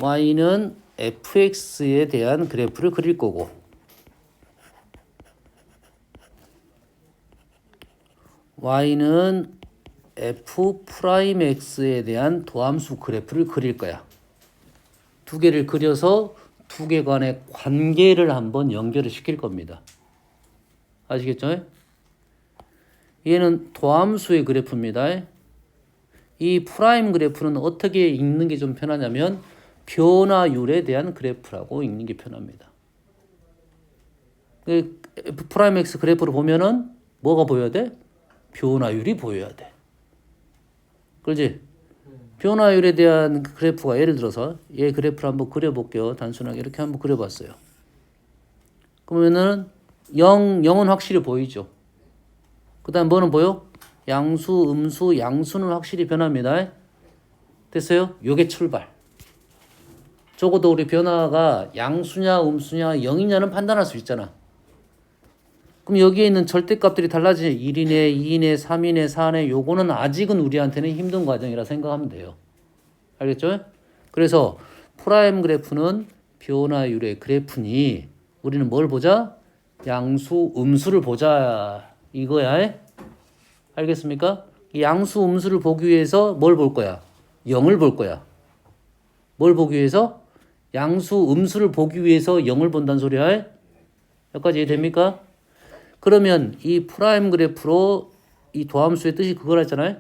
y는 fx에 대한 그래프를 그릴 거고 y는 f'x에 대한 도함수 그래프를 그릴 거야. 두 개를 그려서 두 개 간의 관계를 한번 연결을 시킬 겁니다. 아시겠죠? 얘는 도함수의 그래프입니다. 이 프라임 그래프는 어떻게 읽는 게 좀 편하냐면 변화율에 대한 그래프라고 읽는 게 편합니다. f 프라임 x 그래프를 보면은 뭐가 보여야 돼? 변화율이 보여야 돼. 그렇지? 변화율에 대한 그래프가 예를 들어서 얘 그래프를 한번 그려볼게요. 단순하게 이렇게 한번 그려봤어요. 그러면은 0은 확실히 보이죠. 그 다음 뭐는 보여? 양수, 음수, 양수는 확실히 변합니다. 됐어요? 요게 출발. 적어도 우리 변화가 양수냐 음수냐 0이냐는 판단할 수 있잖아. 그럼 여기에 있는 절대값들이 달라지죠. 1이네, 2이네, 3이네, 4네. 요거는 아직은 우리한테는 힘든 과정이라 생각하면 돼요. 알겠죠? 그래서 프라임 그래프는 변화율의 그래프니 우리는 뭘 보자? 양수, 음수를 보자. 이거야. 알겠습니까? 이 양수, 음수를 보기 위해서 뭘 볼 거야? 0을 볼 거야. 뭘 보기 위해서? 양수, 음수를 보기 위해서 0을 본다는 소리야. 여기까지 이해됩니까? 그러면 이 프라임 그래프로 이 도함수의 뜻이 그거랬잖아요.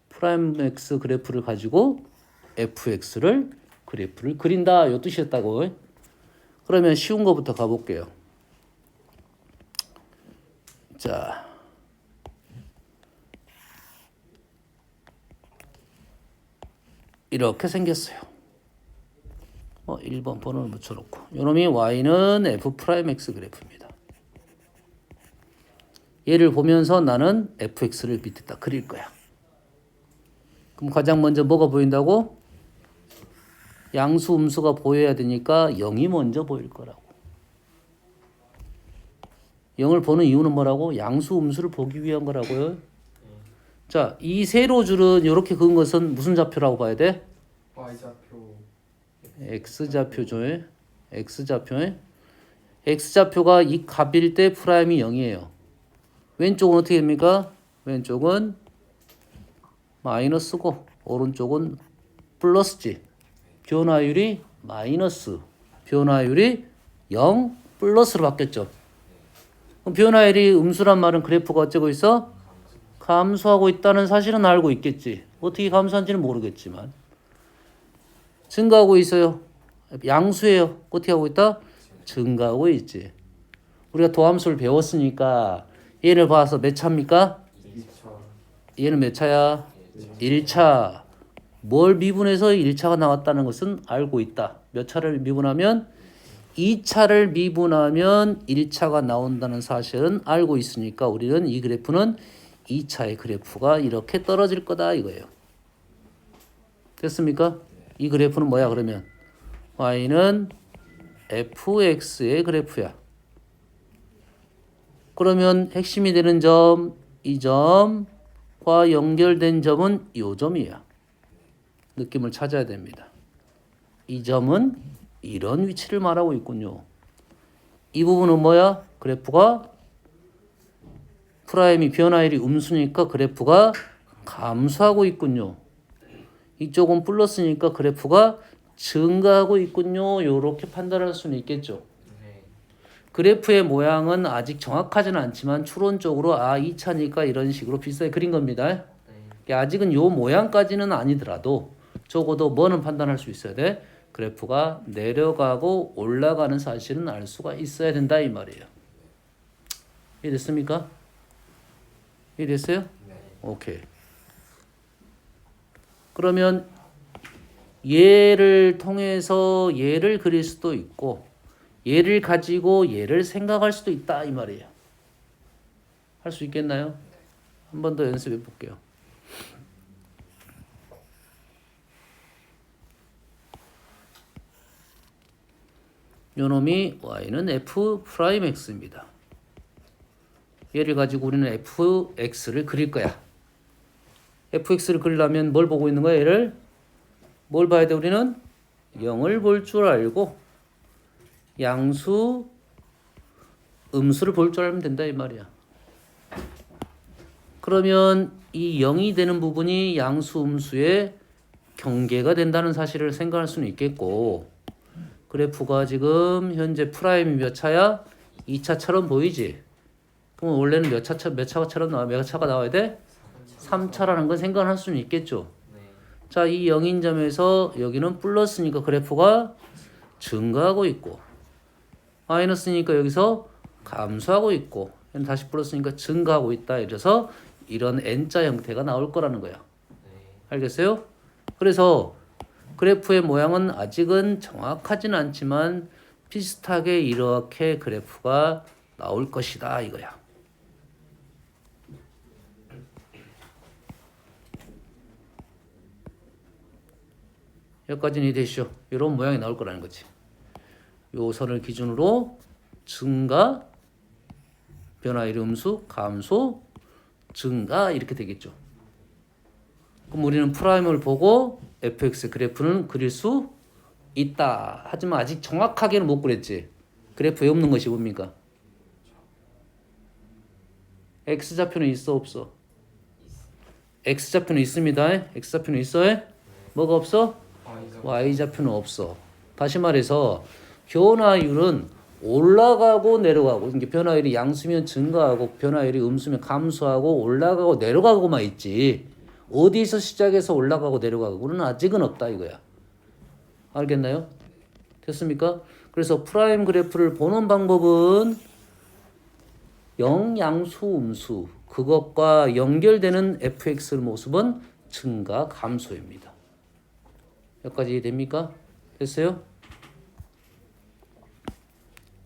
프라임 x 그래프를 가지고 fx를 그래프를 그린다. 이 뜻이었다고. 그러면 쉬운 거부터 가볼게요. 자, 이렇게 생겼어요. 1번 번호를 붙여놓고 요놈이 y는 f 프라임 x 그래프입니다. 얘를 보면서 나는 fx를 밑에다 그릴 거야. 그럼 가장 먼저 뭐가 보인다고? 양수, 음수가 보여야 되니까 0이 먼저 보일 거라고. 0을 보는 이유는 뭐라고? 양수, 음수를 보기 위한 거라고요. 자, 이 세로줄은 이렇게 그은 것은 무슨 좌표라고 봐야 돼? y좌표. x좌표죠. x좌표가 이 값일 때 프라임이 0이에요. 왼쪽은 어떻게 됩니까? 왼쪽은 마이너스고 오른쪽은 플러스지. 변화율이 마이너스, 변화율이 0 플러스로 바뀌었죠. 그럼 변화율이 음수란 말은 그래프가 어쩌고 있어? 감소하고 있다는 사실은 알고 있겠지. 어떻게 감소한지는 모르겠지만 증가하고 있어요. 양수예요. 어떻게 하고 있다? 증가하고 있지. 우리가 도함수를 배웠으니까 얘를 봐서 몇 차입니까? 2차. 얘는 몇 차야? 1차. 뭘 미분해서 1차가 나왔다는 것은 알고 있다. 몇 차를 미분하면? 2차를 미분하면 1차가 나온다는 사실은 알고 있으니까 우리는 이 그래프는 2차의 그래프가 이렇게 떨어질 거다 이거예요. 됐습니까? 이 그래프는 뭐야 그러면? y는 fx의 그래프야. 그러면 핵심이 되는 점, 이 점과 연결된 점은 이 점이야. 느낌을 찾아야 됩니다. 이 점은 이런 위치를 말하고 있군요. 이 부분은 뭐야? 그래프가 프라임이 변화율이 음수니까 그래프가 감소하고 있군요. 이쪽은 플러스니까 그래프가 증가하고 있군요. 이렇게 판단할 수는 있겠죠. 네. 그래프의 모양은 아직 정확하지는 않지만 추론적으로 2차니까 이런 식으로 비슷하게 그린 겁니다. 네. 아직은 요 모양까지는 아니더라도 적어도 뭐는 판단할 수 있어야 돼? 그래프가 내려가고 올라가는 사실은 알 수가 있어야 된다 이 말이에요. 이해됐습니까? 이해됐어요? 네. 오케이. 그러면 얘를 통해서 얘를 그릴 수도 있고 얘를 가지고 얘를 생각할 수도 있다 이 말이에요. 할 수 있겠나요? 한 번 더 연습해 볼게요. 요놈이 y는 f 프라임 x입니다. 얘를 가지고 우리는 fx를 그릴 거야. fx를 그리려면 뭘 보고 있는 거야? 얘를 뭘 봐야 돼 우리는? 0을 볼 줄 알고 양수, 음수를 볼 줄 알면 된다 이 말이야. 그러면 이 0이 되는 부분이 양수, 음수의 경계가 된다는 사실을 생각할 수는 있겠고 그래프가 지금 현재 프라임이 몇 차야? 2차처럼 보이지? 그럼 원래는 몇 차처럼 나와? 몇 차가 나와야 돼? 3차라는 건 생각할 수는 있겠죠. 자, 이 0인 점에서 여기는 플러스니까 그래프가 증가하고 있고 마이너스니까 여기서 감소하고 있고 다시 플러스니까 증가하고 있다. 이래서 이런 N자 형태가 나올 거라는 거야. 알겠어요? 그래서 그래프의 모양은 아직은 정확하진 않지만 비슷하게 이렇게 그래프가 나올 것이다 이거야. 여기까지는 이해되시죠? 이런 모양이 나올 거라는 거지. 요 선을 기준으로 증가, 변화율 음수, 감소, 증가 이렇게 되겠죠. 그럼 우리는 프라임을 보고 fx 그래프는 그릴 수 있다. 하지만 아직 정확하게는 못 그렸지. 그래프에 없는 것이 뭡니까? x좌표는 있어 없어? x좌표는 있습니다. x좌표는 있어요? 뭐가 없어? y좌표는 없어. 다시 말해서 변화율은 올라가고 내려가고 이게 변화율이 양수면 증가하고 변화율이 음수면 감소하고 올라가고 내려가고만 있지 어디서 시작해서 올라가고 내려가고는 아직은 없다 이거야. 알겠나요? 됐습니까? 그래서 프라임 그래프를 보는 방법은 영양수 음수 그것과 연결되는 fx 모습은 증가 감소입니다. 여기까지 이해됩니까? 됐어요?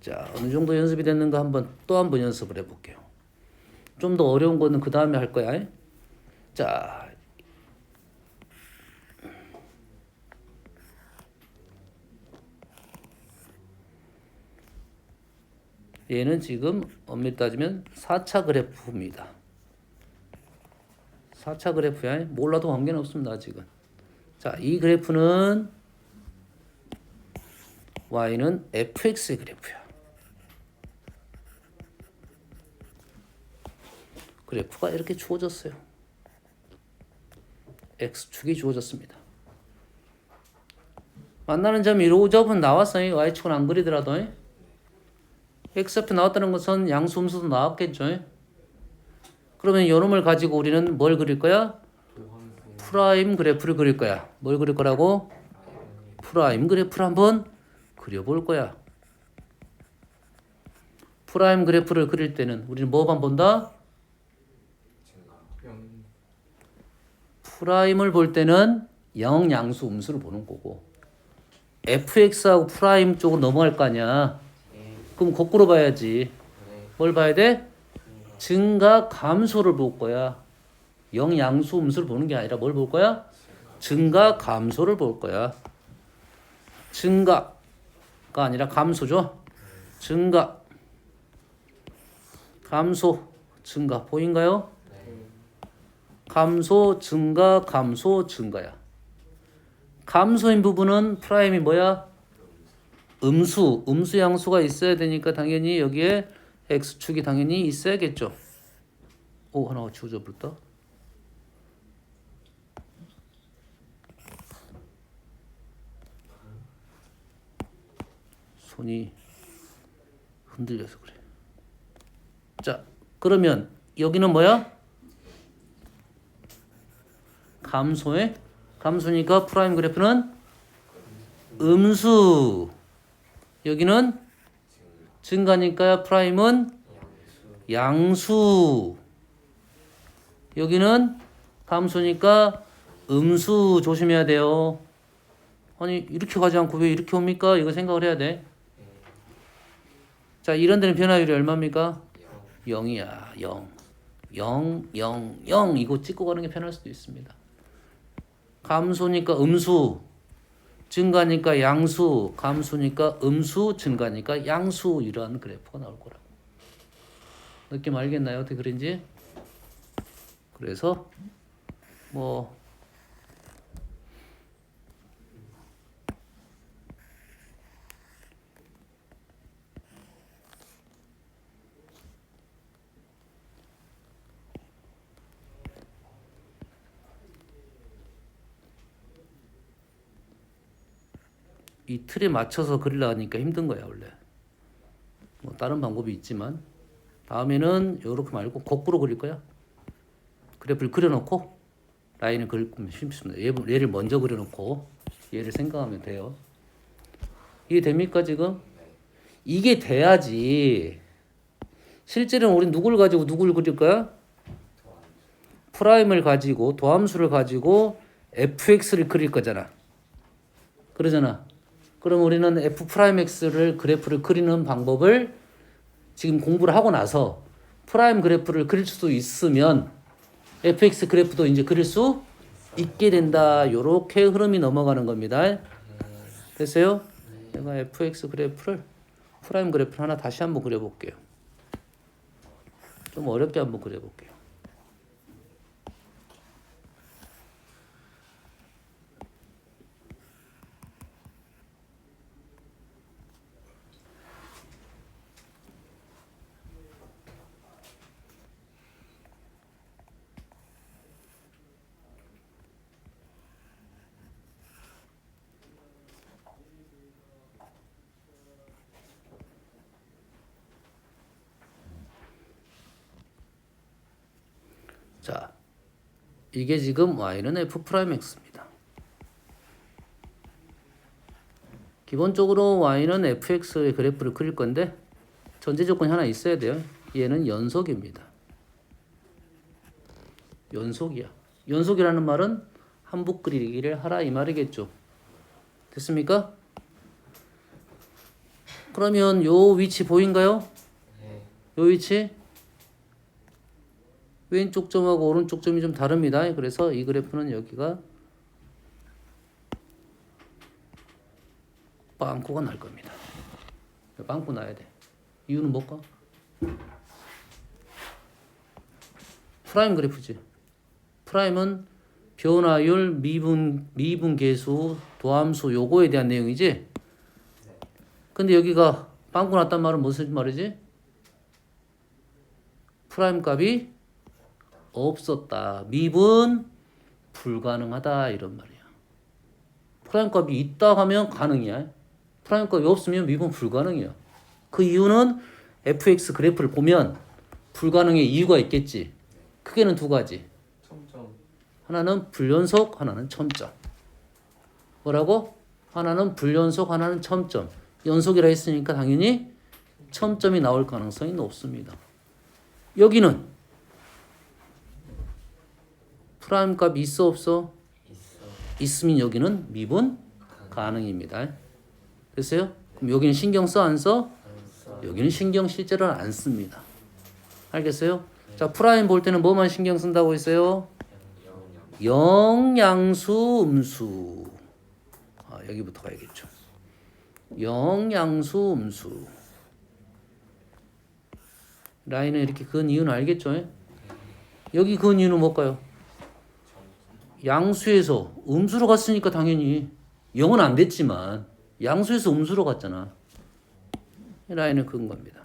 자, 어느 정도 연습이 됐는가 또 한 번 연습을 해볼게요. 좀 더 어려운 거는 그 다음에 할 거야. 자, 얘는 지금 엄밀히 따지면 4차 그래프입니다. 4차 그래프야. 몰라도 관계는 없습니다. 아직은. 자, 이 그래프는 y는 fx의 그래프야. 그래프가 이렇게 주어졌어요. x축이 주어졌습니다. 만나는 점 요 점은 나왔어요. y축은 안 그리더라도. x좌표 나왔다는 것은 양수 음수도 나왔겠죠. 그러면 요 놈을 가지고 우리는 뭘 그릴 거야? 프라임 그래프를 그릴 거야. 뭘 그릴 거라고? 프라임 그래프를 한번 그려볼 거야. 프라임 그래프를 그릴 때는 우리는 뭐만 본다? 프라임을 볼 때는 영양수 음수를 보는 거고 fx하고 프라임 쪽으로 넘어갈 거 아니야. 그럼 거꾸로 봐야지. 뭘 봐야 돼? 증가 감소를 볼 거야. 영양수 음수를 보는 게 아니라 뭘 볼 거야? 증가 감소를 볼 거야. 증가가 아니라 감소죠. 증가 감소 증가 보인가요? 감소 증가 감소 증가야. 감소인 부분은 프라임이 뭐야? 음수 양수가 있어야 되니까 당연히 여기에 x축이 당연히 있어야겠죠. 오, 하나가 지워져 버렸다. 손이 흔들려서 그래. 자, 그러면 여기는 뭐야? 감소니까 프라임 그래프는 음수. 여기는 증가니까 프라임은 양수. 여기는 감소니까 음수 조심해야 돼요. 아니 이렇게 가지 않고 왜 이렇게 옵니까? 이거 생각을 해야 돼. 자, 이런 데는 변화율이 얼마입니까? 0이야. 0. 0, 0, 0 이거 찍고 가는 게 편할 수도 있습니다. 감소니까 음수, 증가니까 양수, 감소니까 음수, 증가니까 양수 이러한 그래프가 나올 거라고. 느낌 알겠나요? 어떻게 그런지? 그래서 뭐 이 틀에 맞춰서 그리려 하니까 힘든 거야 원래. 뭐 다른 방법이 있지만 다음에는 이렇게 말고 거꾸로 그릴 거야. 그래프를 그려놓고 라인을 그리면 쉽습니다. 얘를 먼저 그려놓고 얘를 생각하면 돼요. 이게 됩니까 지금? 이게 돼야지. 실제로는 우린 누굴 가지고 누굴 그릴 거야? 프라임을 가지고 도함수를 가지고 fx를 그릴 거잖아. 그러잖아. 그럼 우리는 f 프라임 x를 그래프를 그리는 방법을 지금 공부를 하고 나서 프라임 그래프를 그릴 수 있으면 fx 그래프도 이제 그릴 수 있게 된다. 요렇게 흐름이 넘어가는 겁니다. 됐어요? 제가 fx 그래프를 프라임 그래프를 하나 다시 한번 그려볼게요. 좀 어렵게 한번 그려볼게요. 자, 이게 지금 y는 f 프라임 x입니다. 기본적으로 y는 fx의 그래프를 그릴 건데 전제 조건이 하나 있어야 돼요. 얘는 연속입니다. 연속이야. 연속이라는 말은 한복 그리기를 하라 이 말이겠죠. 됐습니까? 그러면 요 위치 보인가요? 요 위치? 왼쪽 점하고 오른쪽 점이 좀 다릅니다. 그래서 이 그래프는 여기가 빵꾸가 날 겁니다. 빵꾸 나야 돼. 이유는 뭘까? 프라임 그래프지. 프라임은 변화율, 미분 계수, 도함수 요거에 대한 내용이지. 근데 여기가 빵꾸 났단 말은 무슨 말이지? 프라임 값이 없었다. 미분 불가능하다 이런 말이야. 프라임 값이 있다 하면 가능이야. 프라임 값이 없으면 미분 불가능이야. 그 이유는 fx 그래프를 보면 불가능의 이유가 있겠지. 크게는 두 가지. 첨점. 하나는 불연속, 하나는 첨점. 뭐라고? 하나는 불연속, 하나는 첨점. 연속이라 했으니까 당연히 첨점이 나올 가능성이 높습니다. 여기는 프라임 값이 있어 없어? 있으면 여기는 미분 가능입니다. 됐어요? 그럼 여기는 신경 써 안 써? 여기는 신경 실제로는 안 씁니다. 알겠어요? 자, 프라임 볼 때는 뭐만 신경 쓴다고 했어요? 영양수, 음수. 여기부터 가야겠죠. 영양수, 음수. 라인을 이렇게 그은 이유는 알겠죠? 여기 그은 이유는 뭘까요? 양수에서 음수로 갔으니까 당연히 0은 안 됐지만 양수에서 음수로 갔잖아. 라인을 그은 겁니다.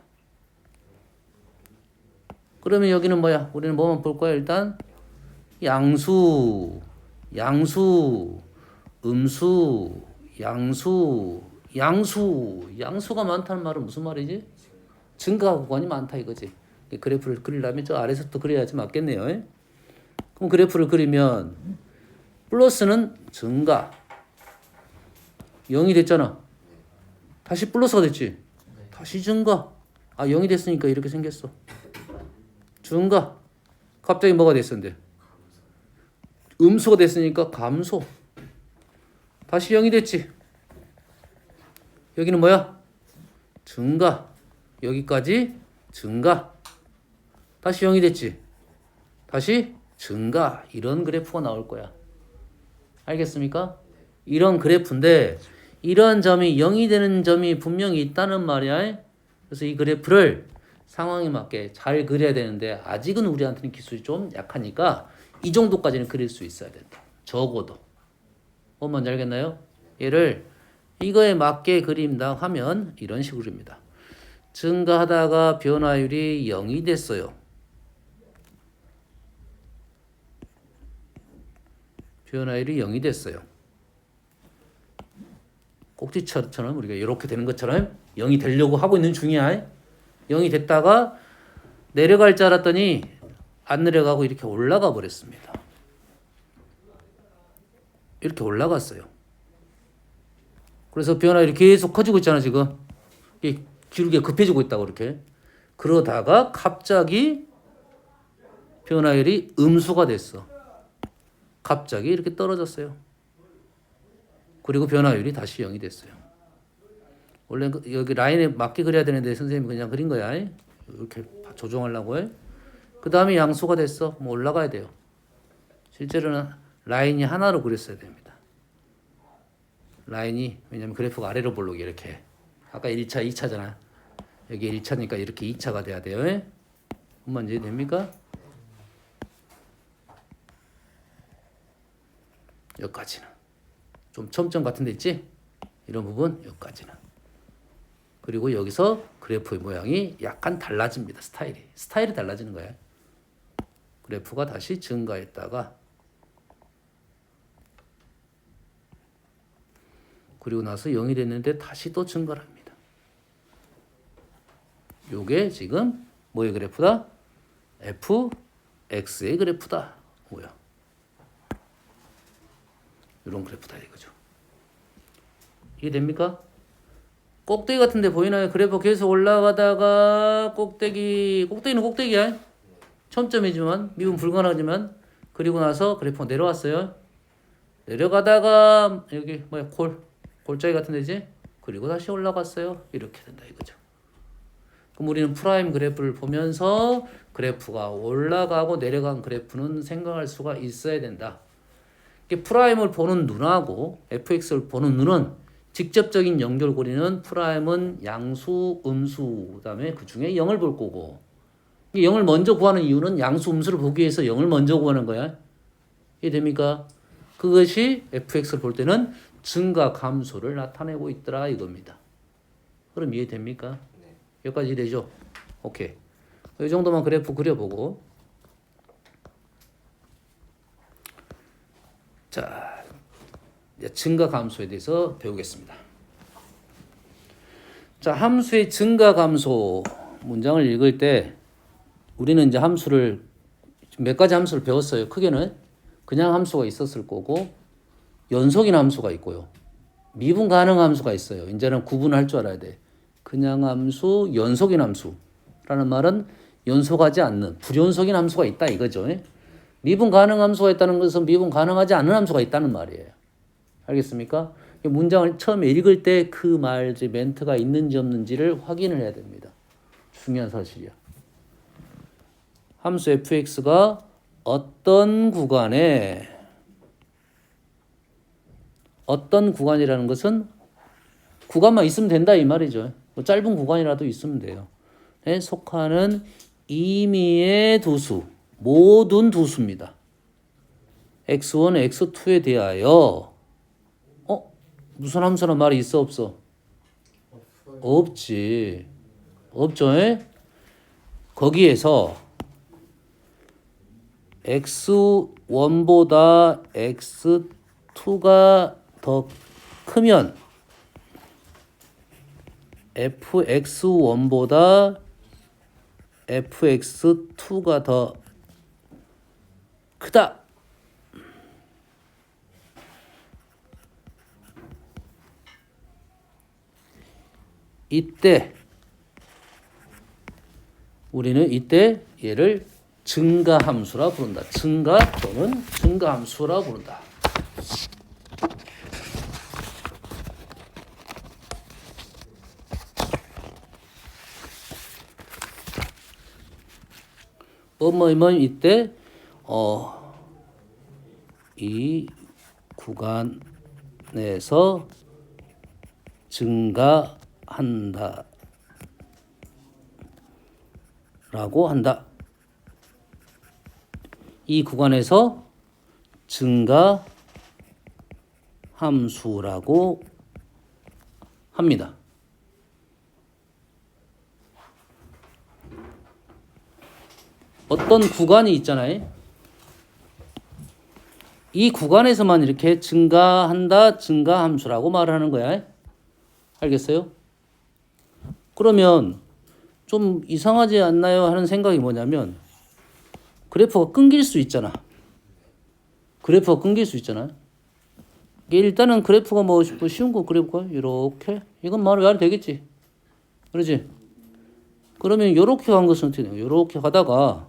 그러면 여기는 뭐야? 우리는 뭐만 볼 거야? 일단 양수, 음수, 양수가 많다는 말은 무슨 말이지? 증가 구간이 많다 이거지. 그래프를 그리려면 저 아래서부터 그려야지 맞겠네요. 그럼 그래프를 그리면 플러스는 증가 0이 됐잖아. 다시 플러스가 됐지. 다시 증가. 0이 됐으니까 이렇게 생겼어. 증가. 갑자기 뭐가 됐었는데? 음수가 됐으니까 감소. 다시 0이 됐지. 여기는 뭐야? 증가. 여기까지 증가. 다시 0이 됐지. 다시 증가. 이런 그래프가 나올 거야. 알겠습니까? 이런 그래프인데 이런 점이 0이 되는 점이 분명히 있다는 말이야. 그래서 이 그래프를 상황에 맞게 잘 그려야 되는데 아직은 우리한테는 기술이 좀 약하니까 이 정도까지는 그릴 수 있어야 된다. 적어도. 뭔지 알겠나요? 얘를 이거에 맞게 그린다 하면 이런 식으로입니다. 증가하다가 변화율이 0이 됐어요. 변화율이 0이 됐어요. 꼭지처럼 우리가 이렇게 되는 것처럼 0이 되려고 하고 있는 중이야. 0이 됐다가 내려갈 줄 알았더니 안 내려가고 이렇게 올라가 버렸습니다. 이렇게 올라갔어요. 그래서 변화율이 계속 커지고 있잖아 지금. 이게 기울기가 급해지고 있다고 이렇게. 그러다가 갑자기 변화율이 음수가 됐어. 갑자기 이렇게 떨어졌어요. 그리고 변화율이 다시 0이 됐어요. 원래 여기 라인에 맞게 그려야 되는데 선생님이 그냥 그린 거야. 이렇게 조정하려고 해. 그 다음에 양수가 됐어. 뭐 올라가야 돼요. 실제로는 라인이 하나로 그렸어야 됩니다. 라인이 왜냐면 그래프가 아래로 볼록이 이렇게. 아까 1차, 2차잖아. 여기 1차니까 이렇게 2차가 돼야 돼요. 한번 이해됩니까? 여기까지는. 좀 첨점 같은 데 있지? 이런 부분 여기까지는. 그리고 여기서 그래프의 모양이 약간 달라집니다. 스타일이 달라지는 거야. 그래프가 다시 증가했다가 그리고 나서 0이 됐는데 다시 또 증가를 합니다. 요게 지금 뭐의 그래프다? fx의 그래프다. 뭐야? 이런 그래프다 이거죠. 이게 됩니까? 꼭대기 같은 데 보이나요? 그래프 계속 올라가다가 꼭대기는 꼭대기야. 첨점이지만 미분 불가능하지만 그리고 나서 그래프가 내려왔어요. 내려가다가 여기 뭐야 골짜기 같은 데지? 그리고 다시 올라갔어요. 이렇게 된다 이거죠. 그럼 우리는 프라임 그래프를 보면서 그래프가 올라가고 내려간 그래프는 생각할 수가 있어야 된다. 프라임을 보는 눈하고 fx를 보는 눈은 직접적인 연결고리는 프라임은 양수, 음수, 그다음에 그 중에 0을 볼 거고 0을 먼저 구하는 이유는 양수, 음수를 보기 위해서 0을 먼저 구하는 거야. 이해됩니까? 그것이 fx를 볼 때는 증가 감소를 나타내고 있더라 이겁니다. 그럼 이해됩니까? 네. 여기까지 되죠? 오케이. 이 정도만 그래프 그려보고 자, 이제 증가 감소에 대해서 배우겠습니다. 자, 함수의 증가 감소 문장을 읽을 때 우리는 이제 함수를 몇 가지 함수를 배웠어요. 크게는 그냥 함수가 있었을 거고 연속인 함수가 있고요. 미분 가능 함수가 있어요. 이제는 구분할 줄 알아야 돼. 그냥 함수, 연속인 함수라는 말은 연속하지 않는 불연속인 함수가 있다 이거죠. 미분 가능 함수가 있다는 것은 미분 가능하지 않은 함수가 있다는 말이에요. 알겠습니까? 문장을 처음에 읽을 때 그 말, 멘트가 있는지 없는지를 확인을 해야 됩니다. 중요한 사실이야. 함수 fx가 어떤 구간이라는 것은 구간만 있으면 된다 이 말이죠. 뭐 짧은 구간이라도 있으면 돼요. 속하는 임의의 두수, 모든 두수입니다. x1, x2에 대하여 무슨 함수란 말이 있어 없어? 없어요. 없지. 없죠. 거기에서 x1보다 x2가 더 크면 fx1보다 fx2가 더 크다. 우리는 이때 얘를 증가함수라 부른다. 증가 또는 증가함수라 부른다. 뭐뭐 이때 이 구간에서 증가한다 라고 한다. 이 구간에서 증가 함수라고 합니다. 어떤 구간이 있잖아요. 이 구간에서만 이렇게 증가한다, 증가함수라고 말을 하는 거야. 알겠어요? 그러면 좀 이상하지 않나요? 하는 생각이 뭐냐면 그래프가 끊길 수 있잖아. 그래프가 끊길 수 있잖아요. 이게 일단은 그래프가 뭐 쉬운 거 그래프가 이렇게 이건 말이 되겠지. 그러지? 그러면 이렇게 간 것은 어떻게 돼요? 이렇게 가다가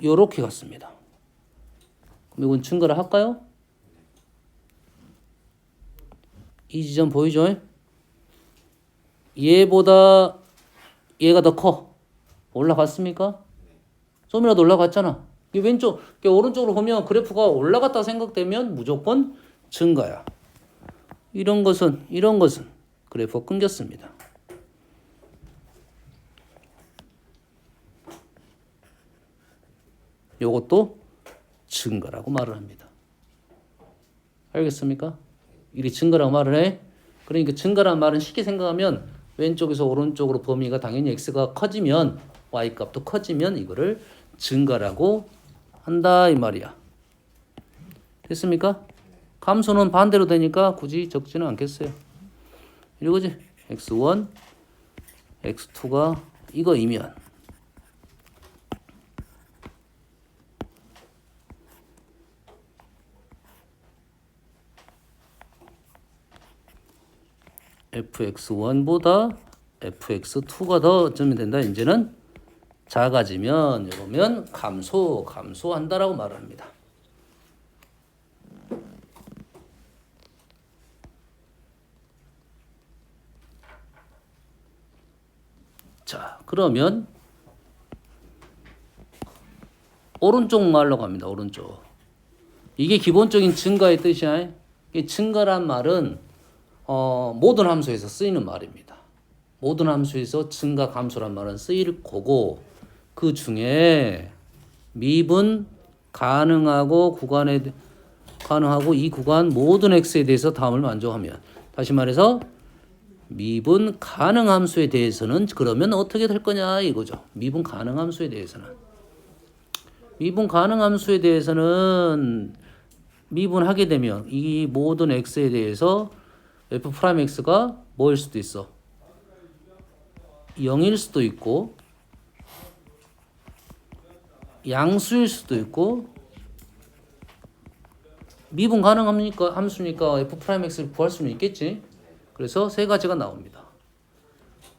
이렇게 갔습니다. 그럼 이건 증가를 할까요? 이 지점 보이죠? 얘보다 얘가 더 커. 올라갔습니까? 좀이라도 올라갔잖아. 이 왼쪽, 오른쪽으로 보면 그래프가 올라갔다 생각되면 무조건 증가야. 이런 것은 그래프가 끊겼습니다. 요것도 증가라고 말을 합니다. 알겠습니까? 이리 증가라고 말을 해. 그러니까 증가라는 말은 쉽게 생각하면 왼쪽에서 오른쪽으로 범위가 당연히 x가 커지면 y 값도 커지면 이거를 증가라고 한다 이 말이야. 됐습니까? 감소는 반대로 되니까 굳이 적지는 않겠어요. 이거지. x1, x2가 이거이면 fx1보다 fx2가 더 어쩌면 된다. 이제는 작아지면 이러면 감소한다라고 말을 합니다. 자, 그러면 오른쪽 말로 갑니다. 오른쪽. 이게 기본적인 증가의 뜻이야. 이 증가란 말은 모든 함수에서 쓰이는 말입니다. 모든 함수에서 증가 감소란 말은 쓰일 거고 그 중에 미분 가능하고 이 구간 모든 x에 대해서 다음을 만족하면 다시 말해서 미분 가능 함수에 대해서는 그러면 어떻게 될 거냐 이거죠. 미분 가능 함수에 대해서는 미분하게 되면 이 모든 x에 대해서 f'x가 뭐일 수도 있어? 0일 수도 있고 양수일 수도 있고 미분 가능합니까? 함수니까 f'x를 구할 수는 있겠지. 그래서 세 가지가 나옵니다.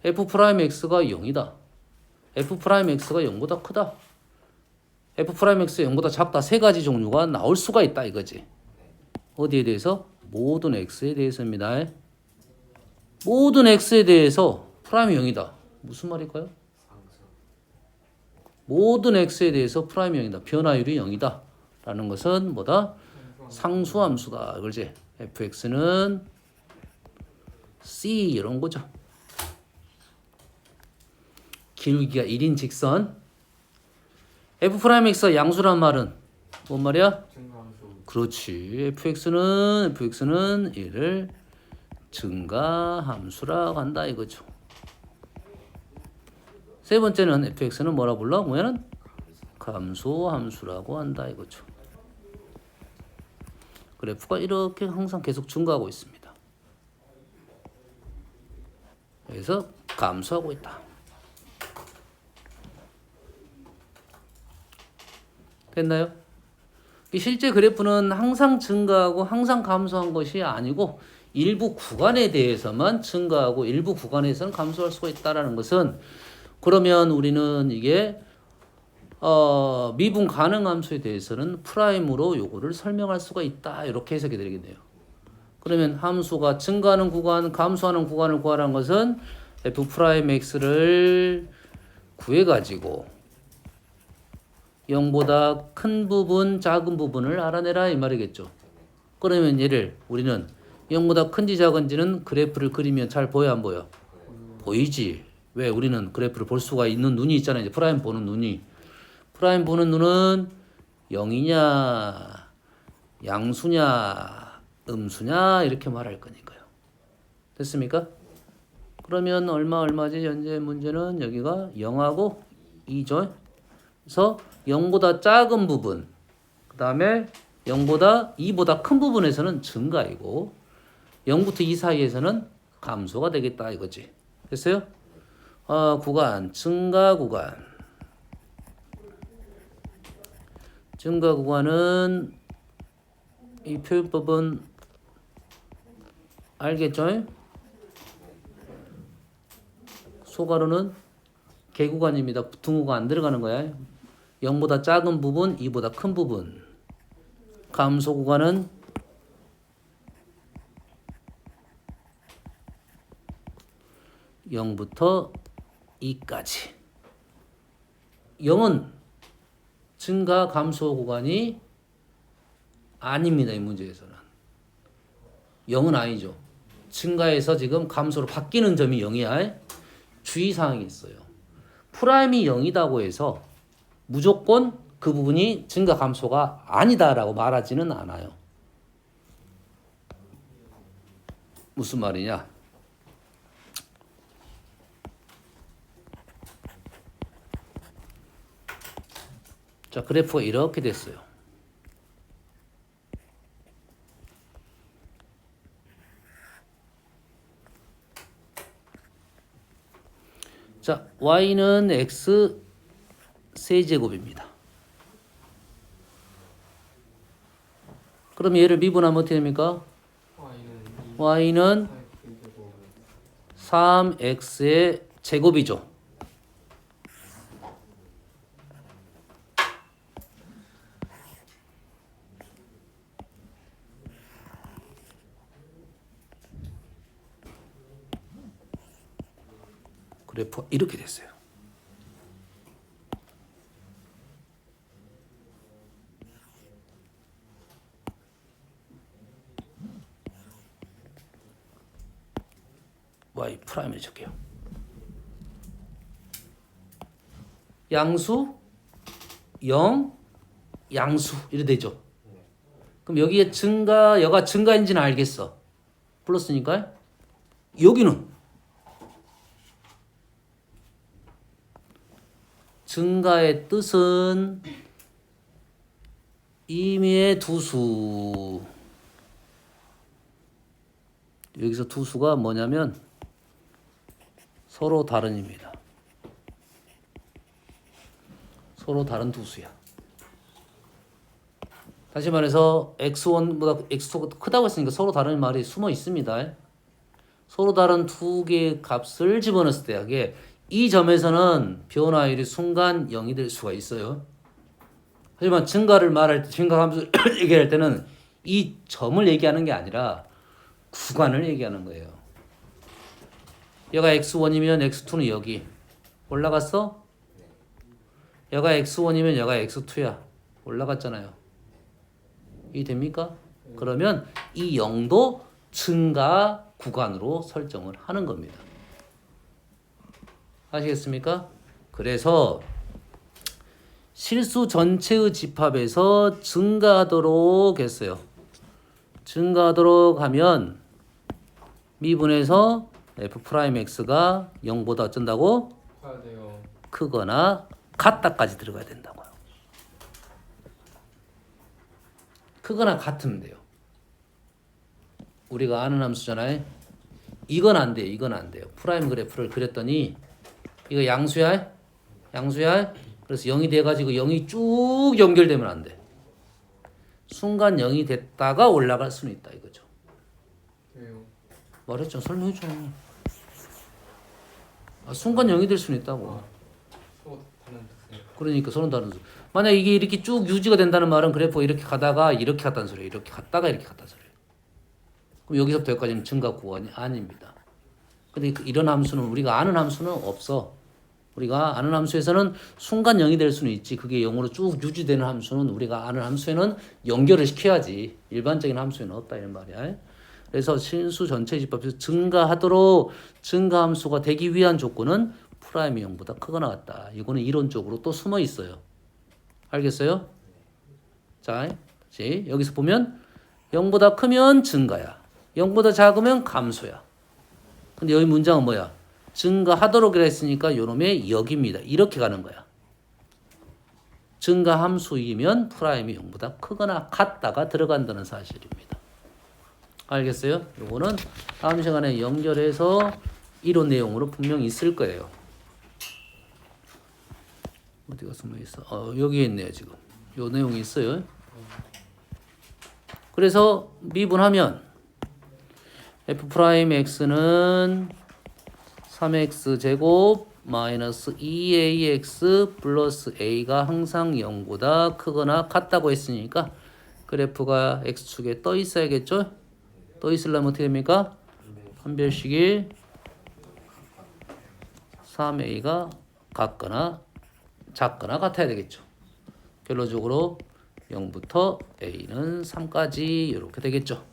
f'x가 0이다. f'x가 0보다 크다. f'x가 0보다 작다. 세 가지 종류가 나올 수가 있다 이거지. 어디에 대해서? 모든 x에 대해서입니다. 모든 x에 대해서 프라임이 0이다. 무슨 말일까요? 모든 x에 대해서 프라임이 0이다. 변화율이 0이다. 라는 것은 뭐다? 상수함수다. 그렇지? fx는 c 이런 거죠. 기울기가 1인 직선. f'x가 양수란 말은 뭔 말이야? 그렇지. fx는 1을 증가함수라고 한다 이거죠. 세 번째는 fx는 뭐라 불러? 뭐냐는 감소함수라고 한다 이거죠. 그래프가 이렇게 항상 계속 증가하고 있습니다. 그래서 감소하고 있다. 됐나요? 실제 그래프는 항상 증가하고 항상 감소한 것이 아니고 일부 구간에 대해서만 증가하고 일부 구간에서는 감소할 수가 있다는 것은 그러면 우리는 이게 미분 가능 함수에 대해서는 프라임으로 요거를 설명할 수가 있다. 이렇게 해석이 되겠네요. 그러면 함수가 증가하는 구간, 감소하는 구간을 구하라는 것은 f'x를 구해가지고 0보다 큰 부분, 작은 부분을 알아내라 이 말이겠죠. 그러면 얘를 우리는 0보다 큰지 작은지는 그래프를 그리면 잘 보여 안 보여? 보이지. 왜? 우리는 그래프를 볼 수가 있는 눈이 있잖아요. 이제 프라임 보는 눈이. 프라임 보는 눈은 0이냐, 양수냐, 음수냐 이렇게 말할 거니까요. 됐습니까? 그러면 얼마지? 현재 문제는 여기가 0하고 2죠. 그래서 0보다 작은 부분, 그 다음에 2보다 큰 부분에서는 증가이고 0부터 2 사이에서는 감소가 되겠다 이거지. 됐어요? 구간, 증가 구간. 증가 구간은 이 표현법은 알겠죠? 소가로는 개구간입니다. 등호가 안 들어가는 거야. 0보다 작은 부분, 2보다 큰 부분. 감소 구간은 0부터 2까지. 0은 증가 감소 구간이 아닙니다. 이 문제에서는. 0은 아니죠. 증가에서 지금 감소로 바뀌는 점이 0이야. 주의사항이 있어요. 프라임이 0이다고 해서 무조건 그 부분이 증가 감소가 아니다라고 말하지는 않아요. 무슨 말이냐? 자, 그래프가 이렇게 됐어요. 자, y는 x 세제곱입니다. 그럼 얘를 미분하면 어떻게 됩니까? y는 3x의 제곱이죠. 그래프가 이렇게 됐어요. y 프라임을 줄게요. 양수 0 양수 이래 되죠. 그럼 여기에 증가 여가 증가인지는 알겠어. 플러스니까 여기는 증가의 뜻은 임의의 두수. 여기서 두수가 뭐냐면 서로 다른입니다. 서로 다른 두수야. 다시 말해서 x1보다 x2가 크다고 했으니까 서로 다른 말이 숨어 있습니다. 서로 다른 두 개의 값을 집어넣었을 때 하게 이 점에서는 변화율이 순간 0이 될 수가 있어요. 하지만 증가를 말할 때, 증가함수 얘기할 때는 이 점을 얘기하는 게 아니라 구간을 얘기하는 거예요. 얘가 x1이면 x2는 여기 올라갔어? 얘가 x1이면 얘가 x2야. 올라갔잖아요. 이해 됩니까? 그러면 이 0도 증가 구간으로 설정을 하는 겁니다. 아시겠습니까? 그래서 실수 전체의 집합에서 증가하도록 했어요. 증가하도록 하면 미분에서 f'x가 0보다 어쩐다고? 크거나 같다까지 들어가야 된다고요. 크거나 같으면 돼요. 우리가 아는 함수잖아요. 이건 안 돼요. 이건 안 돼요. 프라임 그래프를 그렸더니 이거 양수야? 양수야? 그래서 0이 돼가지고 0이 쭉 연결되면 안 돼. 순간 0이 됐다가 올라갈 수는 있다 이거죠. 왜요? 말했죠. 설명했죠. 순간 0이 될 수는 있다고. 서로 다른 뜻이에요. 그러니까 서로 다른 수. 만약 이게 이렇게 쭉 유지가 된다는 말은 그래프가 이렇게 가다가 이렇게 갔다는 소리예요. 이렇게 갔다가 이렇게 갔다는 소리예요. 그럼 여기서부터 여기까지는 증가 구간이 아닙니다. 근데 이런 함수는 우리가 아는 함수는 없어. 우리가 아는 함수에서는 순간 0이 될 수는 있지. 그게 0으로 쭉 유지되는 함수는 우리가 아는 함수에는 연결을 시켜야지. 일반적인 함수에는 없다 이런 말이야. 그래서 실수 전체 집합에서 증가하도록 증가함수가 되기 위한 조건은 프라임이 0보다 크거나 같다. 이거는 이론적으로 또 숨어 있어요. 알겠어요? 자, 다시 여기서 보면 0보다 크면 증가야. 0보다 작으면 감소야. 근데 여기 문장은 뭐야? 증가하도록이라 했으니까 요놈의 역입니다. 이렇게 가는 거야. 증가함수이면 프라임이 0보다 크거나 같다가 들어간다는 사실입니다. 알겠어요? 요거는 다음 시간에 연결해서 이론 내용으로 분명히 있을 거예요. 어디가 숨어 있어? 여기에 있네요, 지금. 요 내용이 있어요. 그래서 미분하면 f'x는 3x 제곱 마이너스 2ax 플러스 a가 항상 0보다 크거나 같다고 했으니까 그래프가 x축에 떠 있어야겠죠? 떠 있으려면 어떻게 됩니까? 판별식이 3a가 같거나 작거나 같아야 되겠죠. 결론적으로 0부터 a는 3까지 이렇게 되겠죠.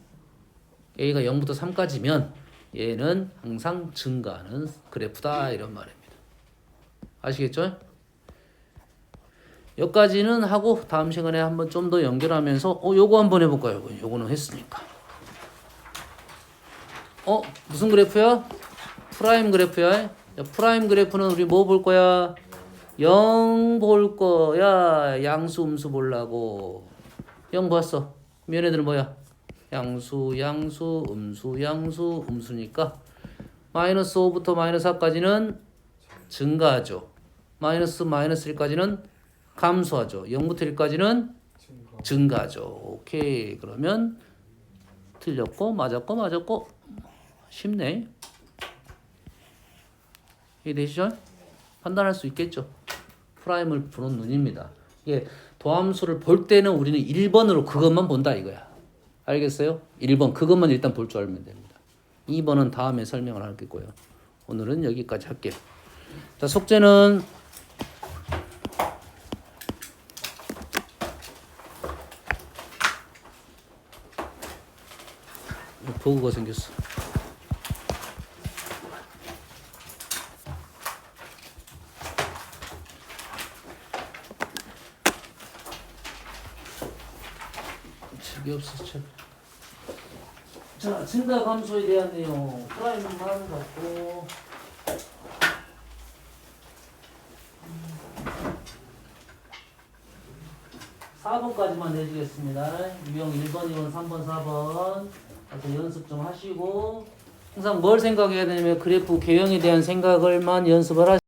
a가 0부터 3까지면 얘는 항상 증가하는 그래프다 이런 말입니다. 아시겠죠? 여기까지는 하고 다음 시간에 한번 좀 더 연결하면서 요거 한번 해볼까요? 요거는 했으니까. 무슨 그래프야? 프라임 그래프야. 야, 프라임 그래프는 우리 뭐 볼 거야? 0 볼 거야. 양수 음수 보려고. 0 봤어. 그럼 얘네들은 뭐야? 양수 음수 음수니까 마이너스 5부터 마이너스 4까지는 증가하죠. 마이너스 1까지는 감소하죠. 0부터 1까지는 증가하죠. 오케이. 그러면 틀렸고 맞았고 쉽네. 이해되시죠? 판단할 수 있겠죠. 프라임을 보는 눈입니다. 이게 도함수를 볼 때는 우리는 1번으로 그것만 본다 이거야. 알겠어요? 1번 그것만 일단 볼 줄 알면 됩니다. 2번은 다음에 설명을 할 거고요. 오늘은 여기까지 할게요. 자, 숙제는 버그가 생겼어. 책이 없어 책. 자, 증가 감소에 대한 내용 프라임만 갖고 4번까지만 내주겠습니다. 유형 1번, 2번, 3번, 4번 그래서 연습 좀 하시고 항상 뭘 생각해야 되냐면 그래프 개형에 대한 생각을만 연습을 하시고